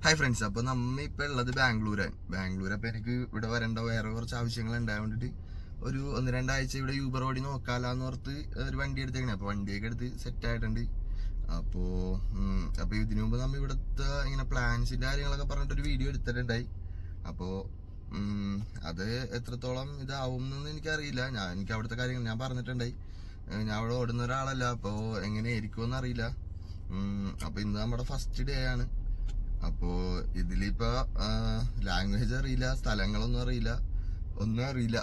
Hi friends, അപ്പോൾ നമ്മ ഇപ്പോൾ ഉള്ളത് ബാംഗ്ലൂർ. അപ്പോൾ എനിക്ക് ഇവിടെ വരേണ്ട വേറെ കുറച്ച് ആവശ്യങ്ങൾ ഉണ്ടായതുകൊണ്ടിട്ട് ഒരു 1-2 ആഴ്ച ഇവിടെ യൂബർ ഓടി നോക്കാമെന്ന് ഓർത്ത് ഒരു വണ്ടി എടുത്തേക്കണേ. അപ്പോൾ വണ്ടിയൊക്കെ എടുത്ത് സെറ്റ് ആയിട്ടുണ്ട്. അപ്പോൾ ഇതിനു മുമ്പ് നമ്മൾ ഇവിടുത്തെ ഇങ്ങനെ പ്ലാൻസിൻ്റെ കാര്യങ്ങളൊക്കെ പറഞ്ഞിട്ടൊരു വീഡിയോ എടുത്തിട്ടുണ്ടായി. അപ്പോൾ അത് എത്രത്തോളം ഇതാവും എന്നൊന്നും എനിക്കറിയില്ല. എനിക്ക് അവിടുത്തെ കാര്യങ്ങൾ ഞാൻ പറഞ്ഞിട്ടുണ്ടായി. ഞാൻ അവിടെ ഓടുന്ന ഒരാളല്ല, അപ്പോൾ എങ്ങനെയായിരിക്കുമെന്ന് അറിയില്ല. അപ്പോൾ ഇന്ന് നമ്മുടെ ഫസ്റ്റ് ഡേ ആണ്. അപ്പോൾ ഇതിലിപ്പോ ലാംഗ്വേജ് അറിയില്ല, സ്ഥലങ്ങളൊന്നും അറിയില്ല, ഒന്നും അറിയില്ല.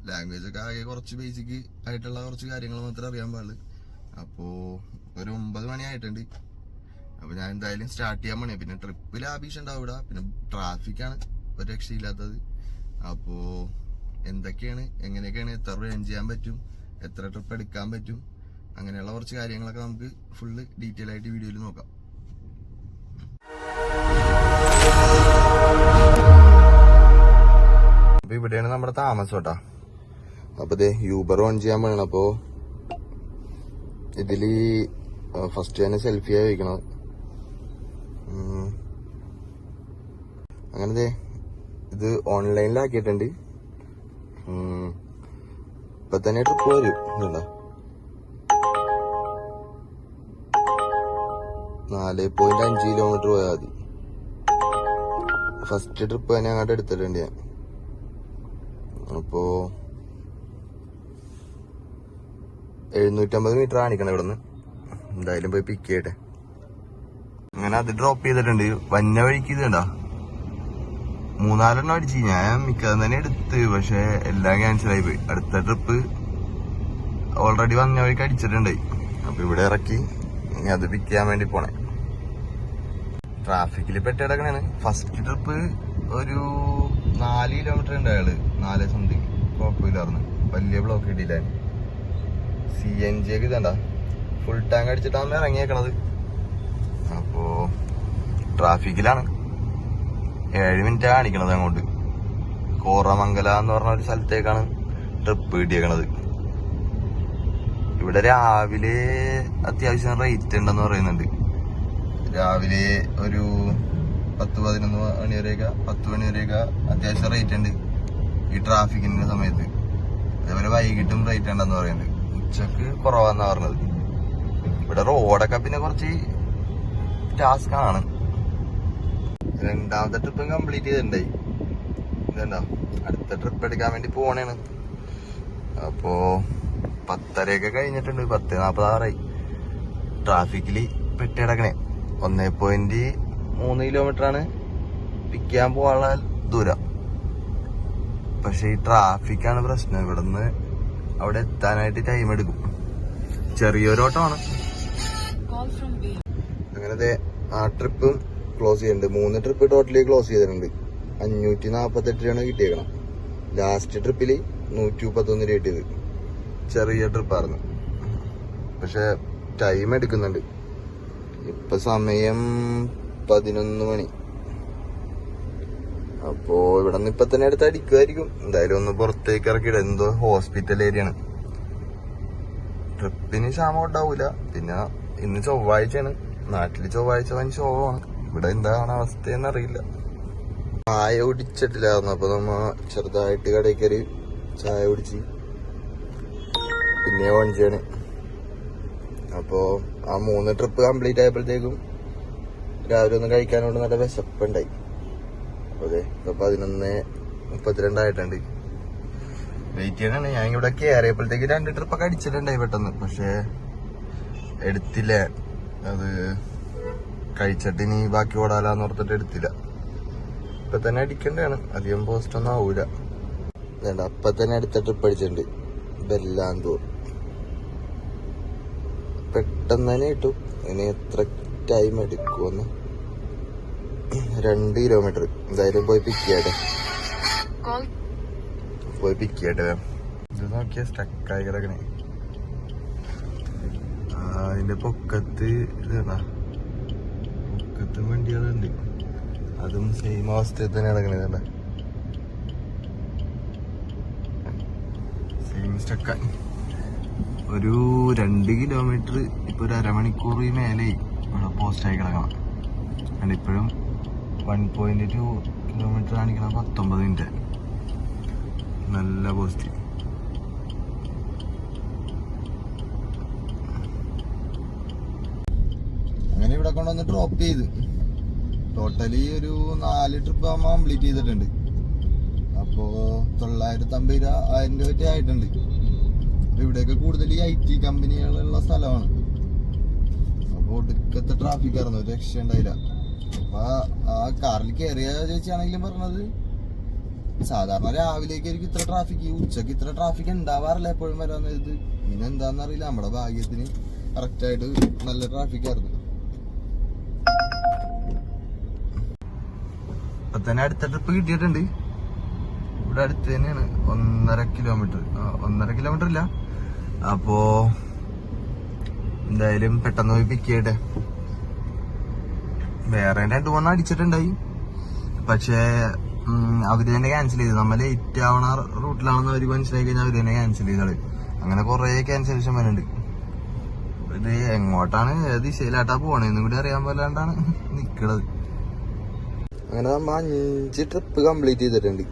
ലാംഗ്വേജ് ഒക്കെ ആകെ കുറച്ച് ബേസിക് ആയിട്ടുള്ള കുറച്ച് കാര്യങ്ങൾ മാത്രമേ അറിയാൻ പാടുള്ളൂ. അപ്പോൾ ഒരു 9 മണി ആയിട്ടുണ്ട്. അപ്പോൾ ഞാൻ എന്തായാലും സ്റ്റാർട്ട് ചെയ്യാൻ പണിയാണ്. പിന്നെ ട്രിപ്പ് ലാഭിച്ചുണ്ടാവും ഇവിടെ. പിന്നെ ട്രാഫിക്കാണ് ഒരു രക്ഷയില്ലാത്തത്. അപ്പോൾ എന്തൊക്കെയാണ്, എങ്ങനെയൊക്കെയാണ്, എത്ര റേഞ്ച് ചെയ്യാൻ പറ്റും, എത്ര ട്രിപ്പ് എടുക്കാൻ പറ്റും, അങ്ങനെയുള്ള കുറച്ച് കാര്യങ്ങളൊക്കെ നമുക്ക് ഫുള്ള് ഡീറ്റെയിൽ ആയിട്ട് വീഡിയോയിൽ നോക്കാം. അപ്പൊ ഇവിടെയാണ് നമ്മുടെ താമസം കേട്ടാ. അപ്പൊ ഇതേ യൂബർ ഓൺ ചെയ്യാൻ വേണം. അപ്പോ ഇതില് ഫസ്റ്റ് തന്നെ സെൽഫിയാ വയ്ക്കണത്. അങ്ങനെ ഇത് ഓൺലൈനിലാക്കിയിട്ടുണ്ട്. ഇപ്പൊ തന്നെ ട്രിപ്പ് വരും. ഇതുണ്ടോ, 4.5 കിലോമീറ്റർ പോയാൽ മതി. ഫസ്റ്റ് ട്രിപ്പ് തന്നെ അങ്ങോട്ട് എടുത്തിട്ടുണ്ട് ഞാൻ. അപ്പോ 750 മീറ്റർ കാണിക്കണം ഇവിടുന്ന്. എന്തായാലും പോയി പിക്ക് ചെയ്യട്ടെ. അങ്ങനെ അത് ഡ്രോപ്പ് ചെയ്തിട്ടുണ്ട്. വന്ന വഴിക്ക് ഇത് കണ്ടാ 3-4 അടിച്ച് ഞാൻ മിക്കതും തന്നെ എടുത്ത്. പക്ഷെ എല്ലാം ക്യാൻസൽ ആയി പോയി. അടുത്ത ട്രിപ്പ് ഓൾറെഡി വന്ന വഴിക്ക് അടിച്ചിട്ടുണ്ടായി. അപ്പൊ ഇവിടെ ഇറക്കി ഇനി അത് പിക്ക് ചെയ്യാൻ വേണ്ടി പോണേ. ട്രാഫിക്കിൽ പെട്ടിടക്കണാണ്. ഫസ്റ്റ് ട്രിപ്പ് ഒരു 4 കിലോമീറ്റർ ഉണ്ട് അയാള്, 4 സംതിങ്. കുഴപ്പമില്ലായിരുന്നു, വലിയ ബ്ലോക്ക് കിട്ടിയില്ല. CNG ഒക്കെ ഇതണ്ട ഫുൾ ടാങ്ക് അടിച്ചിട്ടാണ് ഇറങ്ങിയേക്കണത്. അപ്പോ ട്രാഫിക്കിലാണ്. 7 മിനിറ്റ് കാണിക്കണത് അങ്ങോട്ട്. കോറമംഗല എന്ന് പറഞ്ഞ ഒരു സ്ഥലത്തേക്കാണ് ട്രിപ്പ് കിട്ടിയേക്കണത്. ഇവിടെ രാവിലെ അത്യാവശ്യം റേറ്റ് ഉണ്ടെന്ന് പറയുന്നുണ്ട്. രാവിലെ ഒരു 10-11 മണി വരെയൊക്കെ, 10 മണി വരെയൊക്കെ അത്യാവശ്യം റേറ്റ് ഉണ്ട് ഈ ട്രാഫിക്കിന്റെ സമയത്ത്. അതേപോലെ വൈകിട്ടും റേറ്റ് ഉണ്ടെന്ന് പറയുന്നുണ്ട്. ഉച്ചക്ക് കുറവാന്നാ പറഞ്ഞത്. ഇവിടെ റോഡൊക്കെ പിന്നെ കുറച്ച് ടാസ്ക് ആണ്. രണ്ടാമത്തെ ട്രിപ്പും കംപ്ലീറ്റ് ചെയ്തിട്ടുണ്ടായി. ഇതെന്താ അടുത്ത ട്രിപ്പ് എടുക്കാൻ വേണ്ടി പോണേണ്. അപ്പോ 10:30 കഴിഞ്ഞിട്ടുണ്ട്. 10:46 ട്രാഫിക്കില് പെട്ടിടക്കണേ. 1.3 കിലോമീറ്റർ ആണ് പിക്ക് ചെയ്യാൻ പോകാനുള്ള ദൂരം. പക്ഷെ ഈ ട്രാഫിക്കാണ് പ്രശ്നം. ഇവിടുന്ന് അവിടെ എത്താനായിട്ട് ടൈം എടുക്കും. ചെറിയൊരോട്ടമാണ്. അങ്ങനത്തെ ആ ട്രിപ്പും ക്ലോസ് ചെയ്യുന്നുണ്ട്. 3 ട്രിപ്പ് ടോട്ടലി ക്ലോസ് ചെയ്തിട്ടുണ്ട്. 548 രൂപയാണ് കിട്ടിയേക്കണം. ലാസ്റ്റ് ട്രിപ്പില് 131 രൂപ കിട്ടിയത്. ചെറിയ ട്രിപ്പായിരുന്നു, പക്ഷെ ടൈം എടുക്കുന്നുണ്ട്. ഇപ്പൊ സമയം 11 മണി. അപ്പോ ഇവിടെ നിന്ന് ഇപ്പൊ തന്നെ അടുത്ത് അടിക്കുമായിരിക്കും. എന്തായാലും ഒന്ന് പുറത്തേക്ക് ഇറക്കിയിട. എന്തോ ഹോസ്പിറ്റൽ ഏരിയ ആണ്. ട്രിപ്പിന് ക്ഷാമം ഉണ്ടാവൂല. പിന്നെ ഇന്ന് ചൊവ്വാഴ്ചയാണ്. നാട്ടില് ചൊവ്വാഴ്ച വൻ ശോഭമാണ്. ഇവിടെ എന്താണ് അവസ്ഥയെന്ന് അറിയില്ല. ചായ കുടിച്ചിട്ടില്ലായിരുന്നു. അപ്പൊ നമ്മ ചെറുതായിട്ട് കടയിൽ കയറി ചായ കുടിച്ച് പിന്നെ ഓൺ ചെയ്യണേ. അപ്പോ ആ 3 ട്രിപ്പ് കംപ്ലീറ്റ് ആയപ്പോഴത്തേക്കും രാവിലെ ഒന്ന് കഴിക്കാനോട് നല്ല വിശപ്പുണ്ടായി. അതെ, ഇപ്പൊ 11:32 ആയിട്ടുണ്ട്. വെയിറ്റ് ചെയ്യണേ. ഞാൻ ഇവിടെ കയറിയപ്പോഴത്തേക്ക് 2 ട്രിപ്പൊക്കെ അടിച്ചിട്ടുണ്ടായി പെട്ടെന്ന്. പക്ഷെ എടുത്തില്ല. അത് കഴിച്ചിട്ട് ഇനി ബാക്കി ഓടാലാന്ന് ഓർത്തിട്ട് എടുത്തില്ല. ഇപ്പൊ തന്നെ അടിക്കണ്ടാണ്. അധികം പോസ്റ്റ് ഒന്നും ആവൂല. വേണ്ട, അപ്പൊ തന്നെ അടുത്ത ട്രിപ്പ് അടിച്ചിട്ടുണ്ട്. ബെല്ലാന്തൂർ. പെട്ടെന്ന് തന്നെ കിട്ടും. ഇനി എത്ര ടൈം എടുക്കുമെന്ന്. 2 കിലോമീറ്റർ. എന്തായാലും പോയി പിക്ക് ചെയ്യട്ടെ. ഇത് നോക്കിയാ സ്റ്റക്കായി കിടക്കണേ. അതിന്റെ പൊക്കത്ത് ഇതാ, പൊക്കത്ത് വണ്ടികളുണ്ട്. അതും സെയിം അവസ്ഥയിൽ തന്നെ കിടക്കണേ. സെയിം സ്റ്റക്കായി. ഒരു 2 കിലോമീറ്റർ ഇപ്പൊ ഒരു അരമണിക്കൂർ മേലെ പോസ്റ്റായി കിടക്കണം. ഇപ്പോഴും 1.2 കിലോമീറ്റർ കാണിക്കണ 19 മിനിറ്റ്. നല്ല പോസിറ്റീവ്. അങ്ങനെ ഇവിടെ കൊണ്ടുവന്ന് ഡ്രോപ്പ് ചെയ്ത് ടോട്ടലി ഒരു 4 ട്രിപ്പ് ആകുമ്പോൾ കംപ്ലീറ്റ് ചെയ്തിട്ടുണ്ട്. അപ്പോൾ 950 രൂപ 1000 രൂപ ആയിട്ടുണ്ട്. ഇവിടെയൊക്കെ കൂടുതൽ ഈ IT കമ്പനികളുള്ള സ്ഥലമാണ്. അപ്പോൾ ഒടുക്കത്തെ ട്രാഫിക് ആയിരുന്നു, ഒരു രക്ഷ ഉണ്ടായില്ല. അപ്പൊ ആ കാറിൽ കയറിയ ചേച്ചിയാണെങ്കിലും പറഞ്ഞത് സാധാരണ രാവിലേക്കായിരിക്കും ഇത്ര ട്രാഫിക്, ഉച്ചക്ക് ഇത്ര ട്രാഫിക് ഉണ്ടാവാറില്ല എപ്പോഴും വരാന്ന്. ഇത് ഇനി എന്താന്നറിയില്ല, നമ്മുടെ ഭാഗ്യത്തിന് കറക്റ്റായിട്ട് നല്ല ട്രാഫിക് ആയിരുന്നു. ഇപ്പൊ തന്നെ അടുത്ത ട്രിപ്പ് കിട്ടിയിട്ടുണ്ട്. ഇവിടെ അടുത്ത് തന്നെയാണ്, 1.5 കിലോമീറ്റർ. 1.5 കിലോമീറ്റർ ഇല്ല. അപ്പോ എന്തായാലും പെട്ടെന്ന് പോയി പിക്ക് ചെയ്യട്ടെ. വേറെ 2-3 അടിച്ചിട്ടുണ്ടായി, പക്ഷേ അവര് തന്നെ ക്യാൻസൽ ചെയ്തു. നമ്മൾ ലേറ്റ് ആവണ റൂട്ടിലാണെന്ന് അവര് മനസ്സിലാക്കി കഴിഞ്ഞാൽ അവര് തന്നെ ക്യാൻസൽ ചെയ്തത്. അങ്ങനെ കുറെ ക്യാൻസലേഷൻ വരുന്നുണ്ട്. ഇത് എങ്ങോട്ടാണ്, ഏത് ദിശയിലാട്ടാ പോണേന്നും കൂടി അറിയാൻ പോലാണ്ടാണ് നിക്കണത്. അങ്ങനെ നമ്മ 5 ട്രിപ്പ് കംപ്ലീറ്റ് ചെയ്തിട്ടുണ്ട്.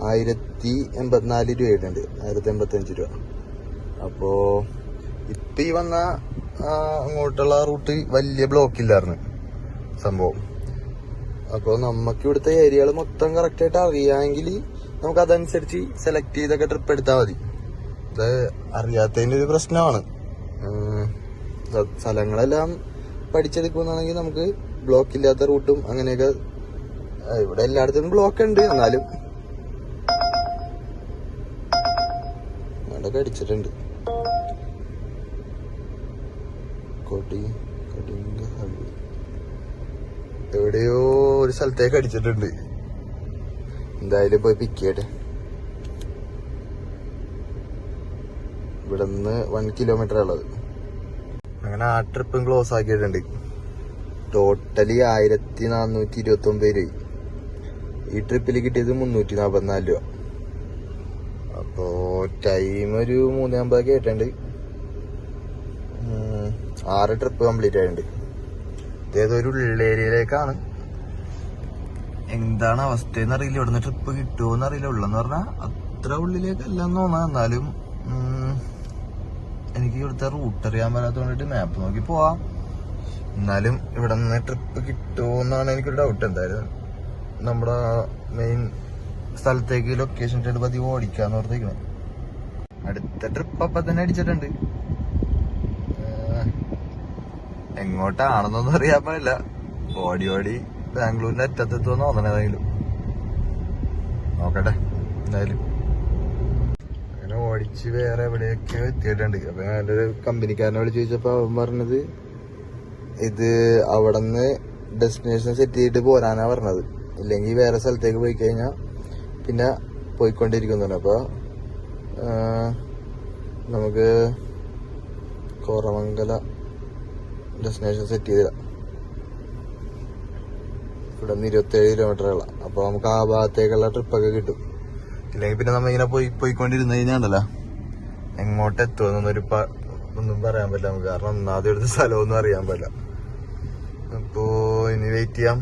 1084 രൂപ ആയിട്ടുണ്ട്, 1085 രൂപ. അപ്പോ ഇപ്പൊ ഈ വന്ന അങ്ങോട്ടുള്ള റൂട്ട് വലിയ ബ്ലോക്ക് ഇല്ലായിരുന്നു സംഭവം. അപ്പൊ നമുക്ക് ഇവിടുത്തെ ഏരിയകൾ മൊത്തം കറക്റ്റ് ആയിട്ട് അറിയാമെങ്കിൽ നമുക്ക് അതനുസരിച്ച് സെലക്ട് ചെയ്തൊക്കെ ട്രിപ്പ് എടുത്താൽ മതി. ഇത് അറിയാത്തതിന്റെ ഒരു പ്രശ്നമാണ്. സ്ഥലങ്ങളെല്ലാം പഠിച്ചെടുക്കുന്നാണെങ്കിൽ നമുക്ക് ബ്ലോക്ക് ഇല്ലാത്ത റൂട്ടും അങ്ങനെയൊക്കെ. ഇവിടെ എല്ലായിടത്തും ബ്ലോക്ക് ഉണ്ട്, എന്നാലും അവിടെയൊക്കെ അടിച്ചിട്ടുണ്ട്. എവിടെയോ ഒരു സ്ഥലത്തേക്ക് അടിച്ചിട്ടുണ്ട്. എന്തായാലും പോയി പിക്ക് ചെയ്യട്ടെ. ഇവിടെ നിന്ന് 1 കിലോമീറ്റർ ഉള്ളത്. അങ്ങനെ ആ ട്രിപ്പും ക്ലോസ് ആക്കിയിട്ടുണ്ട്. ടോട്ടലി 1429 രൂപ. ഈ ട്രിപ്പിൽ കിട്ടിയത് 344 രൂപ. അപ്പോ ടൈം ഒരു 3:50 ആയിട്ടുണ്ട്. 6 ട്രിപ്പ് കംപ്ലീറ്റ് ആയിട്ടുണ്ട്. ഇതേതൊരു ഉള്ളേരിയയിലേക്കാണ്. എന്താണ് അവസ്ഥയെന്ന് അറിയില്ല, ഇവിടുന്ന് ട്രിപ്പ് കിട്ടുമോന്ന് അറിയില്ല. ഉള്ളെന്ന് പറഞ്ഞാൽ അത്ര ഉള്ളിലേക്കല്ലെന്ന് തോന്നാം. എന്നാലും എനിക്ക് ഇവിടുത്തെ റൂട്ട് അറിയാൻ പറ്റാത്തതുകൊണ്ടിട്ട് മാപ്പ് നോക്കി പോവാം. എന്നാലും ഇവിടെ നിന്ന് ട്രിപ്പ് കിട്ടുമോന്നാണ് എനിക്കൊരു ഡൗട്ട്. എന്തായാലും നമ്മുടെ മെയിൻ സ്ഥലത്തേക്ക് ലൊക്കേഷൻ ഇട്ടിട്ട് പതിവ് ഓടിക്കാന്ന് ഓർത്തിരിക്കണം. അടുത്ത ട്രിപ്പ് അപ്പൊ തന്നെ അടിച്ചിട്ടുണ്ട്. എങ്ങോട്ടാണെന്നൊന്നും അറിയാൻ പാടില്ല. ഓടി ബാംഗ്ലൂരിന്റെ അറ്റത്തെത്തുമെന്ന് തോന്നണേ. ഏതായാലും നോക്കട്ടെ. എന്തായാലും അങ്ങനെ ഓടിച്ച് വേറെ എവിടെയൊക്കെ എത്തിയിട്ടുണ്ട്. അപ്പൊ ഞാനൊരു കമ്പനിക്കാരനെ വിളിച്ച് ചോദിച്ചപ്പോ അവൻ പറഞ്ഞത് ഇത് അവിടെ നിന്ന് ഡെസ്റ്റിനേഷൻ സെറ്റ് ചെയ്തിട്ട് പോരാനാ പറഞ്ഞത്. ഇല്ലെങ്കിൽ വേറെ സ്ഥലത്തേക്ക് പോയി കഴിഞ്ഞാൽ പിന്നെ പോയിക്കൊണ്ടിരിക്കുന്നുണ്ട്. അപ്പൊ നമുക്ക് കോറമംഗല ഡെസ്റ്റിനേഷൻ സെറ്റ് ചെയ്തില്ല. ഇവിടെ നിന്ന് 27 കിലോമീറ്ററുള്ള. അപ്പൊ നമുക്ക് ആ ഭാഗത്തേക്കുള്ള ട്രിപ്പൊക്കെ കിട്ടും. ഇല്ലെങ്കിൽ പിന്നെ നമ്മ ഇങ്ങനെ പോയിക്കൊണ്ടിരുന്ന് കഴിഞ്ഞാണ്ടല്ലോ എങ്ങോട്ട് എത്തുമെന്നൊന്നും പറയാൻ പറ്റില്ല നമുക്ക്. കാരണം ഒന്നാമത് എടുത്ത സ്ഥലമൊന്നും അറിയാൻ പറ്റില്ല. അപ്പോ ഇനി വെയിറ്റ് ചെയ്യാം.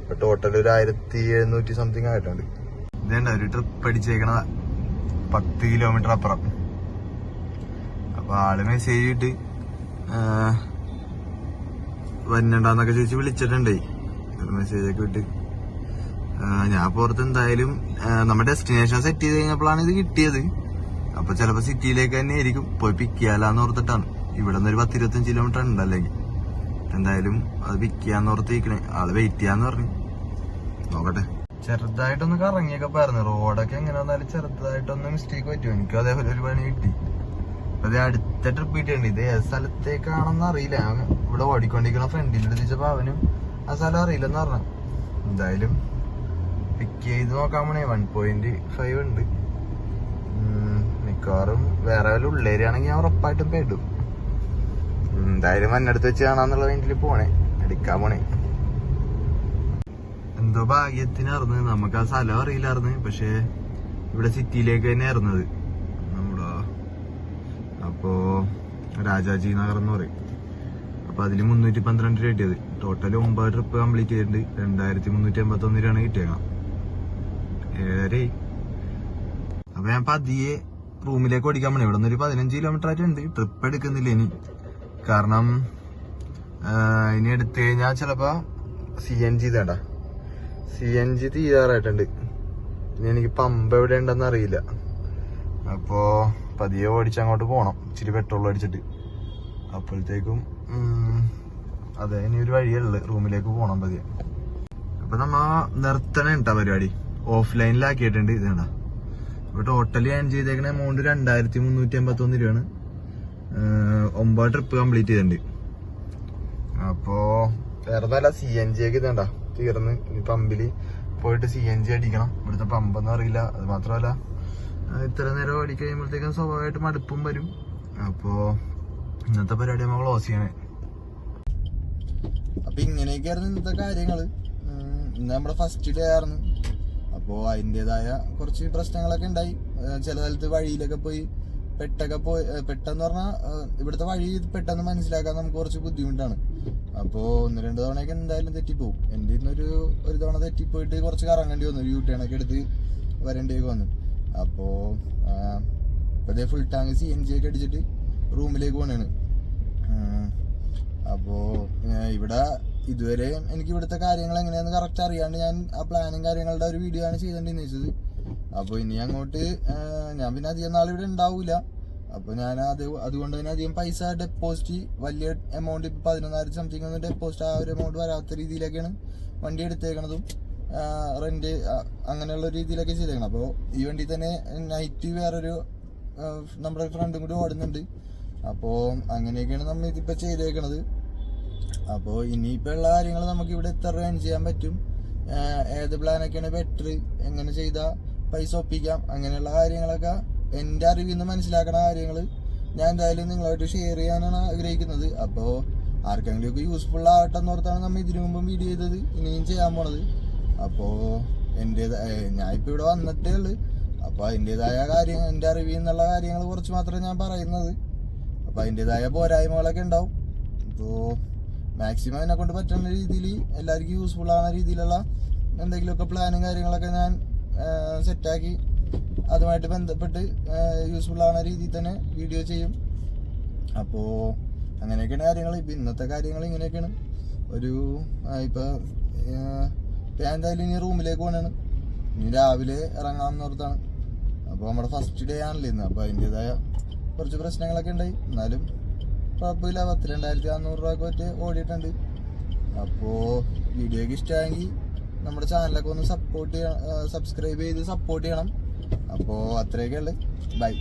ഇപ്പൊ ടോട്ടൽ ഒരു 1700 സംതിങ് ആയിട്ടുണ്ട്. ഇതേണ്ട ഒരു ട്രിപ്പ് അടിച്ചേക്കണ 10 കിലോമീറ്റർ അപ്പുറം. അപ്പൊ ആള് മെസ്സേജ് ഇട്ട് വരണ്ടാന്നൊക്കെ ചോദിച്ച് വിളിച്ചിട്ടുണ്ടേ. മെസ്സേജൊക്കെ വിട്ട് ഞാൻ പുറത്ത് എന്തായാലും നമ്മുടെ ഡെസ്റ്റിനേഷൻ സെറ്റ് ചെയ്ത് കഴിഞ്ഞപ്പോഴാണ് ഇത് കിട്ടിയത്. അപ്പൊ ചിലപ്പോ സിറ്റിയിലേക്ക് തന്നെ ആയിരിക്കും പോയി പിക്ക് ചെയ്യാലാന്ന് ഓർത്തിട്ടാണ്. ഇവിടെ നിന്ന് ഒരു 10-25 കിലോമീറ്റർ ഉണ്ട്. അല്ലെങ്കിൽ എന്തായാലും അത് പിക്ക് ചെയ്യാന്ന് ഓർത്തിരിക്കണേ. ആള് വെയിറ്റ് ചെയ്യാന്ന് പറഞ്ഞു. നോക്കട്ടെ. ചെറുതായിട്ടൊന്ന് കറങ്ങിയൊക്കെ പറഞ്ഞു. റോഡൊക്കെ എങ്ങനെ വന്നാലും ചെറുതായിട്ടൊന്ന് മിസ്റ്റേക്ക് പറ്റും. എനിക്കും അതേപോലെ ഒരു പണി കിട്ടി. അപ്പൊ അടുത്ത ട്രിപ്പ് കിട്ടിയിട്ടുണ്ട്. ഇത് ഏത് സ്ഥലത്തേക്കാണെന്ന് അറിയില്ല. ഇവിടെ ഓടിക്കൊണ്ടിരിക്കണ ഫ്രണ്ടിൽ എത്തിച്ചപ്പോ അവനും ആ സ്ഥലം അറിയില്ലെന്ന് പറഞ്ഞു. എന്തായാലും പിക്ക് ചെയ്ത് നോക്കാൻ പോണേ. 1.5 ഉണ്ട്. മിക്കവാറും വേറെ വല്ല ഉള്ളേരിയാണെങ്കിൽ ഞാൻ ഉറപ്പായിട്ടും പെടും. എന്തായാലും മണ്ണടുത്ത് വെച്ച് കാണാന്നുള്ള മൈൻഡിൽ പോണേ, എടുക്കാൻ പോണേ. എന്തോ ഭാഗ്യത്തിനായിരുന്നു, നമുക്ക് ആ സ്ഥലം അറിയില്ലായിരുന്നു. പക്ഷെ ഇവിടെ സിറ്റിയിലേക്ക് തന്നെ ആയിരുന്നത് നമ്മുടെ. അപ്പോ രാജാജി നഗർ എന്ന് പറയും. അപ്പൊ അതില് 312 രൂപ കിട്ടിയത്. ടോട്ടൽ 9 ട്രിപ്പ് കംപ്ലീറ്റ് ചെയ്തിട്ടുണ്ട്. 2381 രൂപയാണ് കിട്ടിയേക്കണം. 7:30. അപ്പൊ ഞാൻ പതിയെ റൂമിലേക്ക് ഓടിക്കാൻ പോണേ. ഇവിടെ നിന്ന് ഒരു 15 കിലോമീറ്റർ ആയിട്ടുണ്ട്. ട്രിപ്പ് എടുക്കുന്നില്ല ഇനി, കാരണം ഇനി എടുത്തു കഴിഞ്ഞാൽ ചിലപ്പോ CNG തേടാ, CNG തീരാറായിട്ടുണ്ട്. ഇനി എനിക്ക് പമ്പ് എവിടെ ഉണ്ടെന്ന് അറിയില്ല. അപ്പോ പതിയെ ഓടിച്ചങ്ങോട്ട് പോണം, ഇച്ചിരി പെട്രോൾ അടിച്ചിട്ട്. അപ്പോഴത്തേക്കും അതെ, ഇനി ഒരു വഴിയുള്ളു, റൂമിലേക്ക് പോണം പതിയെ. അപ്പൊ നമ്മ നിർത്തണ കേട്ടാ പരിപാടി, ഓഫ്ലൈനിലാക്കിയിട്ടുണ്ട്. ഇതാ ഇപ്പൊ ടോട്ടലി ഏൺ ചെയ്തേക്കണ എമൗണ്ട് 2381 രൂപയാണ്. 9 ട്രിപ്പ് കംപ്ലീറ്റ് ചെയ്തിട്ടുണ്ട്. അപ്പോ വേറെ നല്ല CNG ഒക്കെ ഇതേണ്ട തീർന്ന്. ഇനി പമ്പില് പോയിട്ട് CNG അടിക്കണം. ഇവിടുത്തെ പമ്പൊന്നും അറിയില്ല. അത് മാത്രമല്ല, ഇത്ര നേരം ഓടിക്കഴിയുമ്പോഴത്തേക്കും സ്വാഭാവികമായിട്ട് മടുപ്പും വരും. അപ്പോ ഇന്നത്തെ പരിപാടി നമ്മൾ ക്ലോസ് ചെയ്യണേ. അപ്പൊ ഇങ്ങനെയൊക്കെയായിരുന്നു ഇന്നത്തെ കാര്യങ്ങള്. ഇന്ന് നമ്മുടെ ഫസ്റ്റ് ഡേ ആയിരുന്നു. അപ്പോ അതിൻ്റെതായ കുറച്ച് പ്രശ്നങ്ങളൊക്കെ ഉണ്ടായി. ചില സ്ഥലത്ത് വഴിയിലൊക്കെ പോയി പെട്ടെന്ന് പറഞ്ഞാൽ ഇവിടുത്തെ വഴി പെട്ടെന്ന് മനസ്സിലാക്കാൻ നമുക്ക് കുറച്ച് ബുദ്ധിമുട്ടാണ്. അപ്പോൾ 1-2 തവണയൊക്കെ എന്തായാലും തെറ്റിപ്പോവും. എൻ്റെ ഇന്നൊരു തവണ തെറ്റിപ്പോയിട്ട് കുറച്ച് കറങ്ങേണ്ടി വന്നു, ഒരു യൂട്ടേണൊക്കെ എടുത്ത് വരേണ്ടിയൊക്കെ വന്നു. അപ്പോൾ ഇപ്പോഴത്തെ ഫുൾ ടാങ്ക് CNG ഒക്കെ അടിച്ചിട്ട് റൂമിലേക്ക് പോകണാണ്. അപ്പോൾ ഇവിടെ ഇതുവരെ എനിക്ക് ഇവിടുത്തെ കാര്യങ്ങൾ എങ്ങനെയാണെന്ന് കറക്റ്റ് അറിയാണ്ട് ഞാൻ ആ പ്ലാനും കാര്യങ്ങളുടെ ഒരു വീഡിയോ ആണ് ചെയ്തോണ്ടിരുന്നത് വെച്ചത്. അപ്പോൾ ഇനി അങ്ങോട്ട് ഞാൻ പിന്നെ അധികം നാൾ ഇവിടെ ഉണ്ടാവില്ല. അപ്പോൾ ഞാൻ അതുകൊണ്ട് തന്നെ അധികം പൈസ ഡെപ്പോസിറ്റ്, വലിയ എമൗണ്ട് ഇപ്പോൾ 11,000 സംതിങ് ഒന്നും ഡെപ്പോസിറ്റ് ആ ഒരു എമൗണ്ട് വരാത്ത രീതിയിലൊക്കെയാണ് വണ്ടി എടുത്തേക്കണതും. റെന്റ് അങ്ങനെയുള്ള രീതിയിലൊക്കെ ചെയ്തേക്കണം. അപ്പോൾ ഈ വണ്ടി തന്നെ നൈറ്റ് വേറൊരു നമ്മുടെ ഫ്രണ്ടും കൂടി ഓടുന്നുണ്ട്. അപ്പോൾ അങ്ങനെയൊക്കെയാണ് നമ്മൾ ഇതിപ്പോൾ ചെയ്തേക്കണത്. അപ്പോൾ ഇനിയിപ്പോൾ ഉള്ള കാര്യങ്ങൾ നമുക്ക് ഇവിടെ എത്ര ഏൺ ചെയ്യാൻ പറ്റും, ഏത് പ്ലാനൊക്കെയാണ് ബെറ്റർ, എങ്ങനെ ചെയ്താൽ പൈസ ഒപ്പിക്കാം, അങ്ങനെയുള്ള കാര്യങ്ങളൊക്കെ എൻ്റെ അറിവിൽ നിന്ന് മനസ്സിലാക്കുന്ന കാര്യങ്ങൾ ഞാൻ എന്തായാലും നിങ്ങളായിട്ട് ഷെയർ ചെയ്യാനാണ് ആഗ്രഹിക്കുന്നത്. അപ്പോൾ ആർക്കെങ്കിലും ഒക്കെ യൂസ്ഫുൾ ആവട്ടെ എന്നോർത്താണ് നമ്മൾ ഇതിനു മുമ്പും വീഡിയോ ചെയ്തത്, ഇനിയും ചെയ്യാൻ പോണത്. അപ്പോൾ ഞാൻ ഇപ്പോൾ ഇവിടെ വന്നിട്ടേ ഉള്ളു. അപ്പോൾ അതിൻ്റെതായ കാര്യങ്ങൾ, എൻ്റെ അറിവിൽ നിന്നുള്ള കാര്യങ്ങൾ കുറച്ച് മാത്രമേ ഞാൻ പറയുന്നത്. അപ്പോൾ അതിൻ്റെതായ പോരായ്മകളൊക്കെ ഉണ്ടാവും. അപ്പോൾ മാക്സിമം എന്നെ കൊണ്ട് പറ്റുന്ന രീതിയിൽ എല്ലാവർക്കും യൂസ്ഫുൾ ആവുന്ന രീതിയിലുള്ള എന്തെങ്കിലുമൊക്കെ പ്ലാനും കാര്യങ്ങളൊക്കെ ഞാൻ സെറ്റാക്കി അതുമായിട്ട് ബന്ധപ്പെട്ട് യൂസ്ഫുൾ ആവുന്ന രീതിയിൽ തന്നെ വീഡിയോ ചെയ്യും. അപ്പോൾ അങ്ങനെയൊക്കെയാണ് കാര്യങ്ങൾ. ഇപ്പം ഇന്നത്തെ കാര്യങ്ങൾ ഇങ്ങനെയൊക്കെയാണ്. ഇപ്പം ഞാൻ എന്തായാലും ഇനി റൂമിലേക്ക് പോകണാണ്. ഇനി രാവിലെ ഇറങ്ങാമെന്ന് ഓർത്താണ്. അപ്പോൾ നമ്മുടെ ഫസ്റ്റ് ഡേ ആണല്ലോ ഇന്ന്. അപ്പോൾ അതിൻ്റെതായ കുറച്ച് പ്രശ്നങ്ങളൊക്കെ ഉണ്ടായി. എന്നാലും കുഴപ്പമില്ല. 12,400 രൂപ ഒറ്റ ഓടിയിട്ടുണ്ട്. അപ്പോൾ വീഡിയോയ്ക്ക് ഇഷ്ടമായെങ്കിൽ നമ്മുടെ ചാനലൊക്കെ ഒന്ന് സബ്സ്ക്രൈബ് ചെയ്ത് സപ്പോർട്ട് ചെയ്യണം. അപ്പോൾ അത്രയൊക്കെ ഉള്ളു. ബൈ.